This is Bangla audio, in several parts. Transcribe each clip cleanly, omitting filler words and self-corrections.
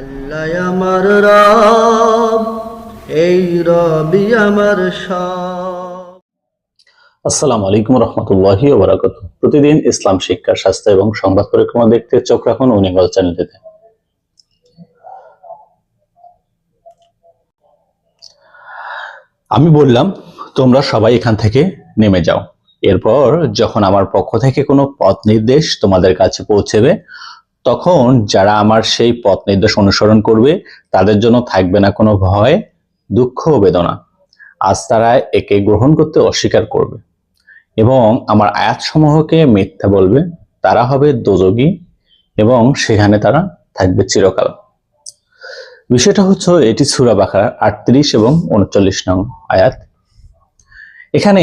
আল্লাহ আমার রব, এই রবি আমার সব। আসসালামু আলাইকুম রহমতুল্লাহি ওয়া বারাকাতুহু। প্রতিদিন ইসলাম শিক্ষা, স্বাস্থ্য এবং সংবাদ পরিক্রমা দেখতে চোখ রাখুন উনিগল চ্যানেলটিতে। আমি বললাম তোমরা সবাই এখান থেকে নেমে যাও। এরপর যখন আমার পক্ষ থেকে কোনো পথ নির্দেশ তোমাদের কাছে পৌঁছেবে, তখন যারা আমার সেই পথ নির্দেশ অনুসরণ করবে তাদের জন্য থাকবে না কোনো ভয়, দুঃখ ও বেদনা। আজ তারা একে গ্রহণ করতে অস্বীকার করবে এবং আমার আয়াতসমূহকে মিথ্যা বলবে, তারা হবে দোজখী এবং সেখানে তারা থাকবে চিরকাল। বিষয়টা হচ্ছে এটি সূরা বাকারার 38 এবং 39 নং আয়াত। এখানে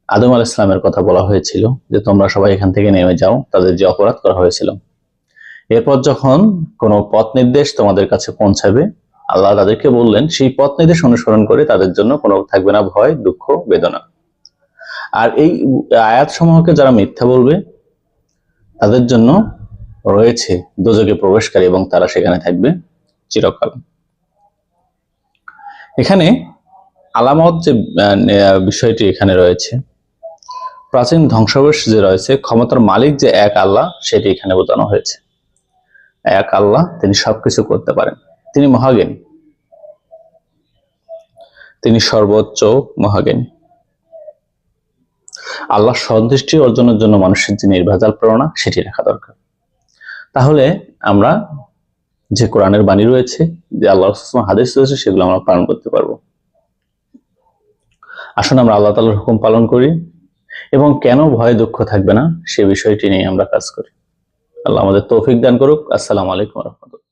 আদম আলাইহিস সালামের কথা বলা হয়েছিল যে তোমরা সবাই এখান থেকে নেমে যাও, তাদের যে অপরাধ করা হয়েছিল। এরপর যখন কোনো পথ নির্দেশ তোমাদের কাছে পৌঁছাবে, আল্লাহ তাদেরকে বললেন সেই পথ নির্দেশ অনুসরণ করে তাদের জন্য কোনো থাকবে না ভয়, দুঃখ, বেদনা। আর এই আয়াত সমূহকে যারা মিথ্যা বলবে তাদের জন্য রয়েছে দোজখে প্রবেশকারী এবং তারা সেখানে থাকবে চিরকাল। এখানে আলামত যে বিষয়টি এখানে রয়েছে, প্রাচীন ধ্বংসাবশেষ যে রয়েছে, ক্ষমতার মালিক যে এক আল্লাহ সেটি এখানে বোঝানো হয়েছে। এক আল্লাহ, তিনি সবকিছু করতে পারেন, তিনি মহাজ্ঞানী, তিনি সর্বোচ্চ মহাজ্ঞানী। আল্লাহ সন্তুষ্টি অর্জনের জন্য মানুষের যে নির্ভেজাল প্রেরণা সেটি রাখা দরকার। তাহলে আমরা যে কোরআনের বাণী রয়েছে, যে আল্লাহ হাদিস রয়েছে, সেগুলো আমরা পালন করতে পারবো। আসুন আমরা আল্লাহ তাআলার হুকুম পালন করি এবং কেন ভয় দুঃখ থাকবে না সে বিষয়টি নিয়ে আমরা কাজ করি। আল্লাহ আমাদের তৌফিক দান করুক। আসসালামু আলাইকুম ওয়া রাহমাতুল্লাহ।